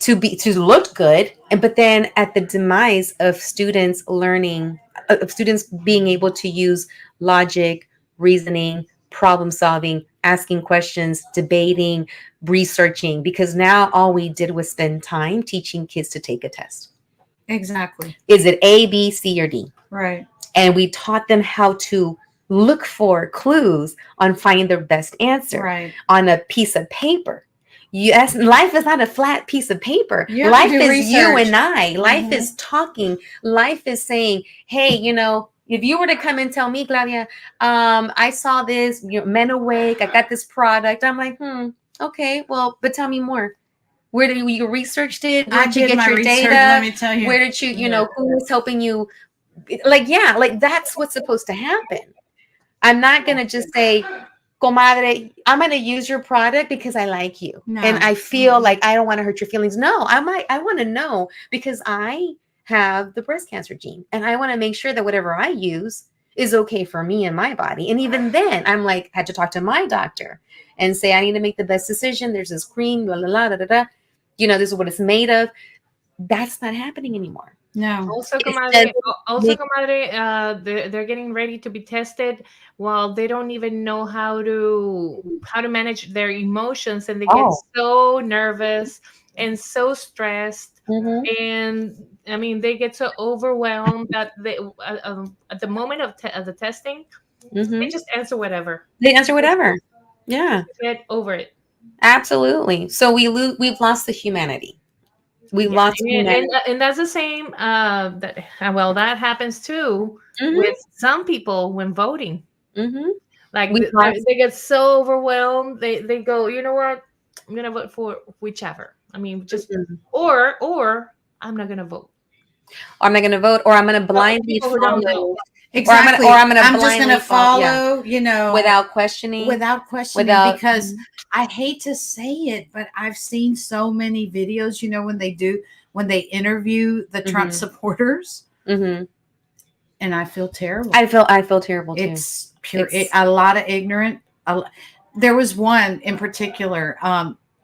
look good. But then at the demise of students learning, of students being able to use logic, reasoning, problem solving, asking questions, debating, researching, because now all we did was spend time teaching kids to take a test. Exactly. Is it A, B, C, or D? Right. And we taught them how to look for clues on finding the best answer on a piece of paper. Yes, life is not a flat piece of paper. Life is research. You and I. Life is talking. Life is saying, hey, if you were to come and tell me, Claudia, I saw this, Men Awake, I got this product. I'm like, okay, well, but tell me more. Where did you researched it? Where did you get your data? Let me tell you. Where did you, who was helping you? Like that's what's supposed to happen. I'm not going to just say, Comadre, I'm going to use your product because I like you. No. And I feel like I don't want to hurt your feelings. No, I want to know because I have the breast cancer gene and I want to make sure that whatever I use is okay for me and my body. And even then I'm like, had to talk to my doctor and say, I need to make the best decision. There's this cream, blah, blah, blah, da, da, da. This is what it's made of. That's not happening anymore. No. Also, Comadre, they're getting ready to be tested while they don't even know how to manage their emotions, and they get so nervous and so stressed. And I mean, they get so overwhelmed that they at the moment of the testing, they just answer whatever. Yeah. Get over it. Absolutely. So we've lost the humanity. We've lost humanity. And that's the same. That happens too with some people when voting. Like they get so overwhelmed. They go, you know what? I'm gonna vote for whichever. I mean, just or I'm not gonna vote. I'm not gonna vote, or I'm gonna blindly follow. Exactly. I'm just going to follow, without questioning. Because I hate to say it, but I've seen so many videos, when they interview the Trump supporters, and I feel terrible. I feel terrible too. It's pure, a lot of ignorant. There was one in particular,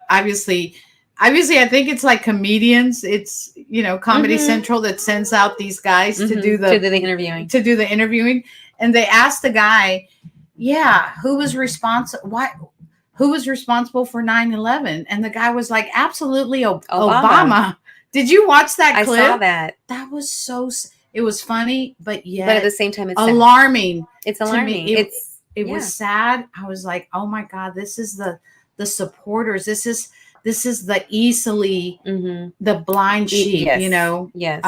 obviously, I think it's like comedians. It's, Comedy Central that sends out these guys to do the interviewing. And they asked the guy, who was responsible for 9/11? And the guy was like, absolutely Obama. Did you watch that clip? I saw that. That was it was funny, but yet But at the same time, it's alarming. Sad. It's alarming. It was sad. I was like, oh my God, this is the supporters. This is the easily the blind sheep, yes. you know? Yes.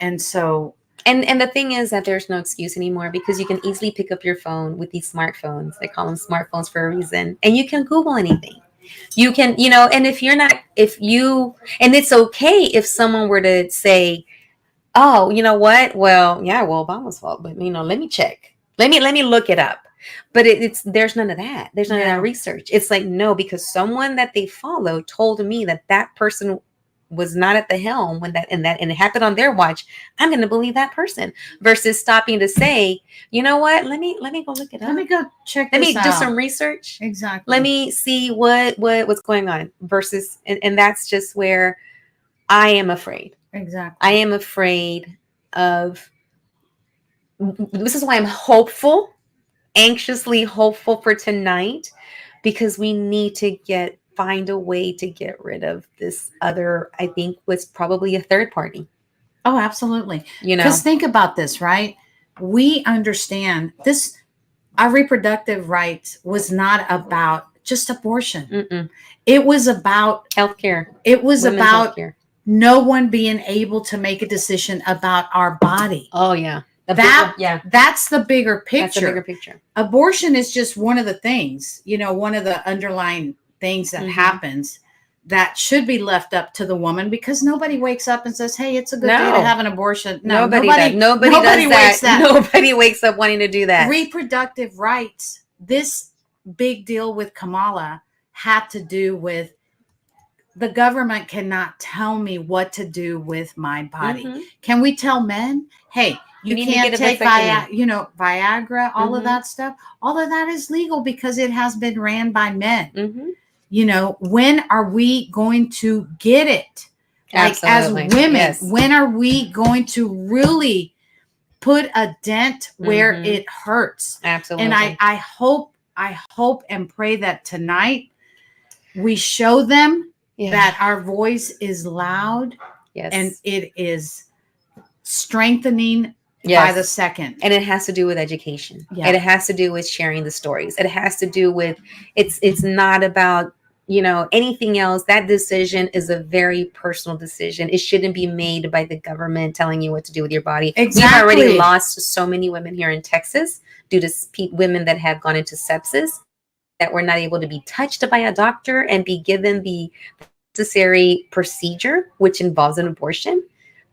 And so and the thing is that there's no excuse anymore, because you can easily pick up your phone with these smartphones. They call them smartphones for a reason. And you can Google anything. You can, you know, and and it's okay if someone were to say, oh, you know what? Well, yeah, well, Obama's fault, but you know, let me check. Let me look it up. But there's none of that. There's none of that research. It's like, no, because someone that they follow told me that person was not at the helm when and it happened on their watch. I'm going to believe that person, versus stopping to say, you know what? Let me go look it up. Let me go check. Let me do some research. Exactly. Let me see what's going on, versus, and that's just where I am afraid. Exactly. I am afraid of. This is why I'm hopeful, anxiously hopeful for tonight, because we need to find a way to get rid of this other, I think was probably a third party. Oh, absolutely. You know, because think about this, right? We understand this. Our reproductive rights was not about just abortion. Mm-mm. It was about healthcare. It was Women's about healthcare. No one being able to make a decision about our body. Oh yeah. That's the bigger picture. That's the bigger picture. Abortion is just one of the things, you know, one of the underlying things that happens that should be left up to the woman, because nobody wakes up and says, hey, it's a good day to have an abortion. No, nobody does that. Nobody wakes up wanting to do that. Reproductive rights. This big deal with Kamala had to do with the government cannot tell me what to do with my body. Can we tell men, hey, you can't take Viagra, all of that stuff. All of that is legal because it has been ran by men. You know, when are we going to get it? Like, absolutely. As women, when are we going to really put a dent where it hurts? Absolutely. And I hope and pray that tonight we show them that our voice is loud and it is strengthening by the second. And it has to do with education. It has to do with sharing the stories. It has to do with, it's not about, you know, anything else. That decision is a very personal decision. It shouldn't be made by the government telling you what to do with your body. Exactly. We've already lost so many women here in Texas due to women that have gone into sepsis, that were not able to be touched by a doctor and be given the necessary procedure, which involves an abortion,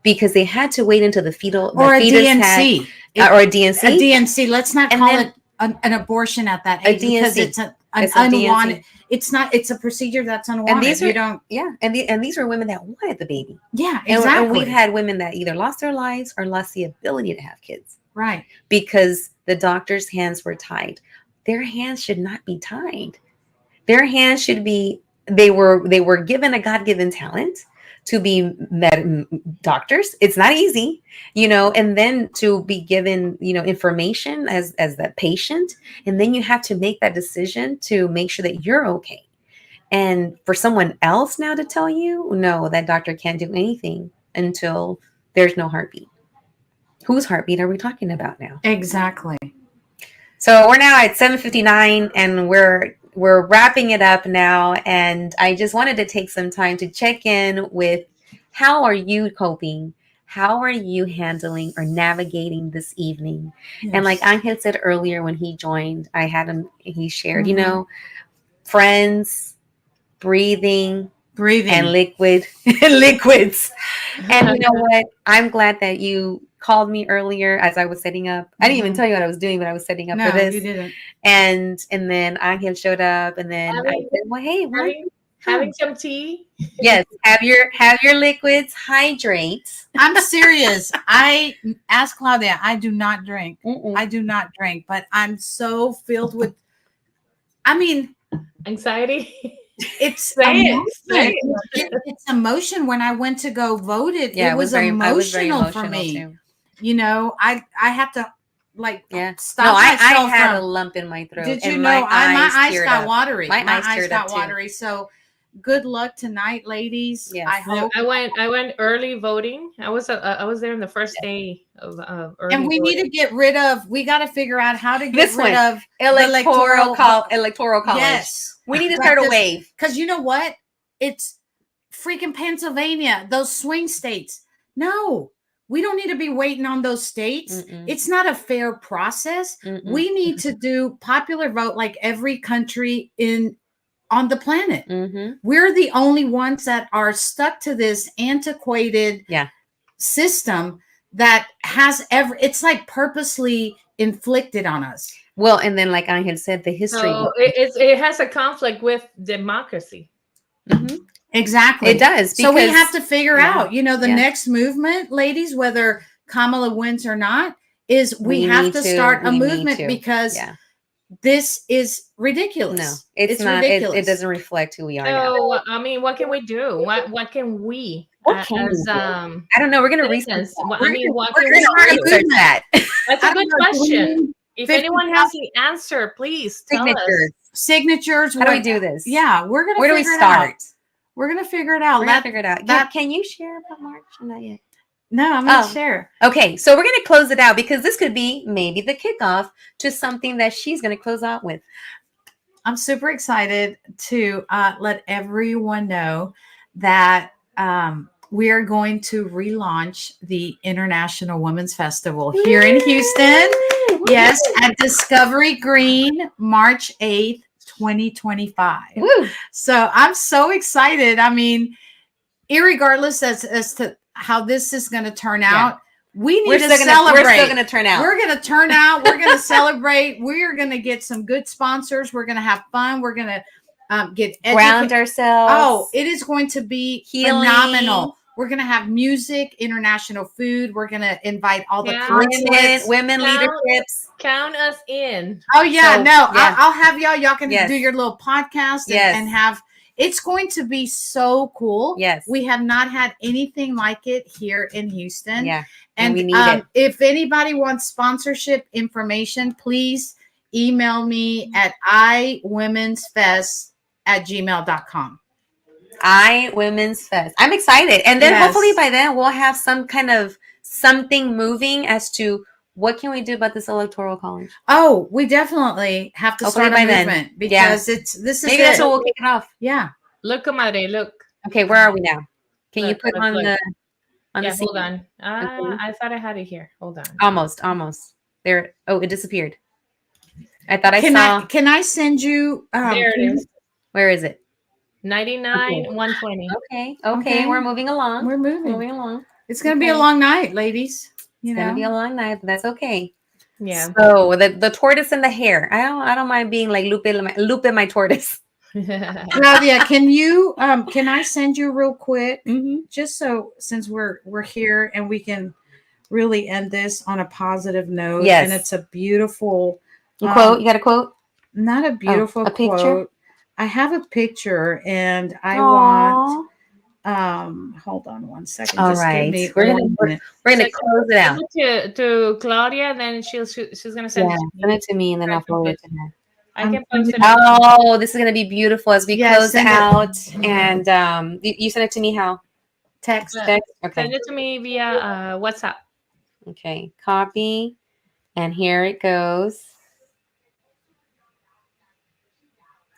because they had to wait until the fetus or a DNC. Or a DNC. A DNC. Let's not call it an abortion at that age, because it's an unwanted. It's not. It's a procedure that's unwanted. And these are, and these are women that wanted the baby. Yeah, exactly. And we've had women that either lost their lives or lost the ability to have kids. Right. Because the doctor's hands were tied. Their hands should not be tied. Their hands should be. They were given a God-given talent to be doctors. It's not easy, you know, and then to be given, you know, information as the patient. And then you have to make that decision to make sure that you're okay. And for someone else now to tell you, no, that doctor can't do anything until there's no heartbeat. Whose heartbeat are we talking about now? Exactly. So we're now at 7:59 and we're wrapping it up now, and I just wanted to take some time to check in with how are you coping? How are you handling or navigating this evening? Yes. And like Angel said earlier when he joined, he shared, you know, friends, breathing and liquids. And you know what? I'm glad that you called me earlier as I was setting up. I didn't even tell you what I was doing, but I was setting up for this. You didn't. And then Angel showed up, and then I said, well, hey, having some tea. Yes, have your liquids, hydrate. I'm serious. I asked Claudia, I do not drink. I do not drink, but I'm so filled with, anxiety. It's emotion. It's emotion. When I went to go vote it was emotional for me. Too. You know, I have to stop myself. I had a lump in my throat. Did you know my eyes got watery? My eyes got watery. So good luck tonight, ladies. Yes. I hope. I went early voting. I was there on the first day of early And we voting. need to get rid of. We got to figure out how to get This rid one. of Electoral college. Yes, We need to start a wave. because you know what? It's freaking Pennsylvania. Those swing states. No, we don't need to be waiting on those states. Mm-mm. It's not a fair process. Mm-mm. We need to do popular vote like every country on the planet. Mm-hmm. We're the only ones that are stuck to this antiquated system that has it's like purposely inflicted on us. Well, and then like Angel said, the history. So it has a conflict with democracy. Mm-hmm. Exactly. It does. So we have to figure out, the Yeah. next movement, ladies, whether Kamala wins or not, is we have need to to- start a we need movement to. because Yeah. this is ridiculous. No, it's not. ridiculous. It doesn't reflect who we are now. So I mean, what can we do? What can we What can we as do? I don't know. We're gonna research. citizens? That. I mean, what we're can gonna we start a do? Research that. That's I a don't good know, do we question. need If 50,000 anyone has the answer, please tell Signatures. us. signatures? How do we do this? Yeah, we're gonna. Where do we figure it start? out. We're gonna figure it out. We're gonna figure it out. that- Can you share about March? Not yet. No, I'm gonna Oh. share. Okay, so we're gonna close it out because this could be maybe the kickoff to something that she's gonna close out with. I'm super excited to let everyone know that we are going to relaunch the International Women's Festival here in Houston. Yes, at Discovery Green, March 8th, 2025. Woo. So I'm so excited. I mean, irregardless as to how this is going to turn out, we need to celebrate. We're still gonna turn out. We're going to turn out. We're going to celebrate. We're going to get some good sponsors. We're going to have fun. We're going to get ground ourselves. Oh, it is going to be Healing. phenomenal. We're going to have music, international food. We're going to invite all the consulates. women leaderships. Count us in. Oh yeah, So, no, yeah. I'll have y'all. Y'all can Yes. do your little podcast Yes. and have. It's going to be so cool. Yes. We have not had anything like it here in Houston. Yeah. And we need it. If anybody wants sponsorship information, please email me at iwomensfest@gmail.com. Women's Fest. I'm excited. And then Yes. hopefully by then we'll have some kind of something moving as to what can we do about this electoral college. Oh, we definitely have to Hopefully start a by then. movement because this is Maybe it. that's what we'll kick it off. Yeah. Look, Comadre, look. Okay, where are we now? Can you Look, put look, on look. the Yeah, scene? hold on. Okay. I thought I had it here. Hold on. Almost. There. Oh, it disappeared. I thought I saw. Can I send you There it is. Where is it? 99, Okay. 120. Okay. Okay. We're moving along. We're moving. moving along. It's going to be a Okay. long night, ladies. It's gonna be a long night, but that's okay. Yeah. So the tortoise and the hare. I don't mind being like Lupe my tortoise. Claudia, can you can I send you real quick Mm-hmm. just so since we're here and we can really end this on a positive note. Yes. And it's a beautiful Quote. You got a quote? not a beautiful a picture? quote. I have a picture and I want hold on one second. All Just give right. me We're one minute. gonna So close it out. Send it to Claudia, then she's gonna send Yeah, it to send me. it to me and then I'll forward it to her. I can I'm post it. Oh, this is gonna be beautiful as we Yes, close send it. out. And you send it to me how? Text. Text? Okay. Send it to me via WhatsApp. Okay. Copy. And here it goes.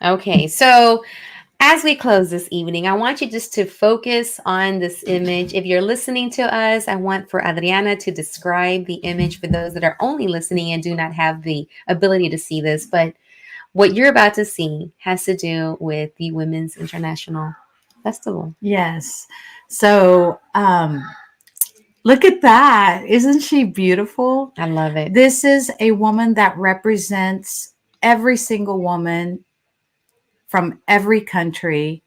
Okay, so as we close this evening, I want you just to focus on this image. If you're listening to us, I want for Adriana to describe the image for those that are only listening and do not have the ability to see this. But what you're about to see has to do with the Women's International Festival. Yes. So look at that. Isn't she beautiful? I love it. This is a woman that represents every single woman from every country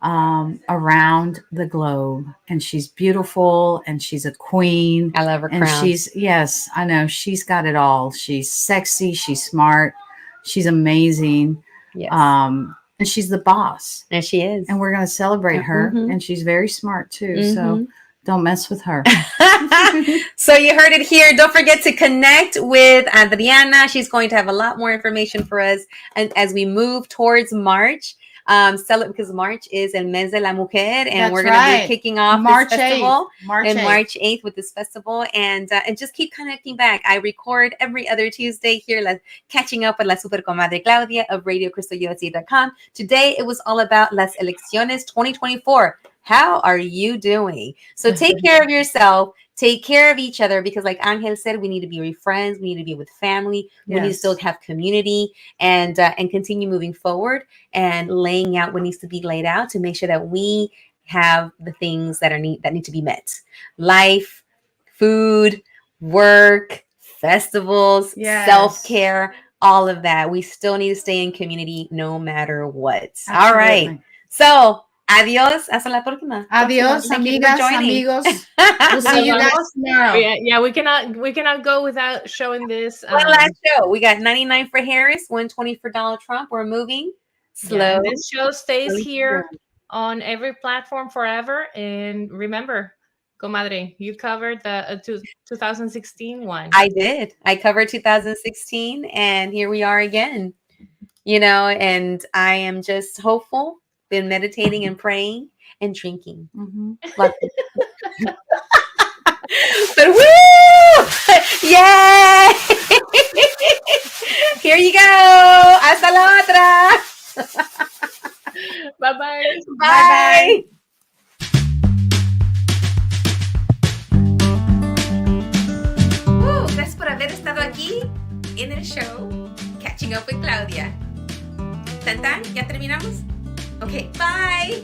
around the globe. And she's beautiful and she's a queen. I love her And crown. yes, I know. She's got it all. She's sexy. She's smart. She's amazing. Yes. And she's the boss. And she is. And we're going to celebrate her. Mhm. And she's very smart too. So Mhm. don't mess with her. So you heard it here. Don't forget to connect with Adriana. She's going to have a lot more information for us. And as we move towards March, Because March is El Mes de la Mujer, and That's we're going to right. be kicking off March this festival 8th. March 8th. March 8th with this festival, and just keep connecting back. I record every other Tuesday here, catching up with La Super Comadre Claudia of RadioCrystalUSA.com. Today, it was all about Las Elecciones 2024. How are you doing? So take care of yourself. Take care of each other, because like Angel said, we need to be with friends. We need to be with family. We need to still have community, and continue moving forward and laying out what needs to be laid out to make sure that we have the things that need to be met. Life, food, work, festivals, self-care, all of that. We still need to stay in community no matter what. Absolutely. All right. So adios, hasta la próxima. Adios, amigas, amigos. We'll see you guys tomorrow. Yeah, we cannot go without showing this. One last show. We got 99 for Harris, 120 for Donald Trump. We're moving slow. Yeah, this show stays here on every platform forever. And remember, Comadre, you covered the 2016 one. I did. I covered 2016, and here we are again. And I am just hopeful. Been meditating and praying and drinking. But woo! Yay! Here you go. Hasta la otra. Bye-bye. Bye. Gracias por haber estado aquí en el show Catching Up with Claudia. ¿Tan? ¿Ya terminamos? Okay, bye.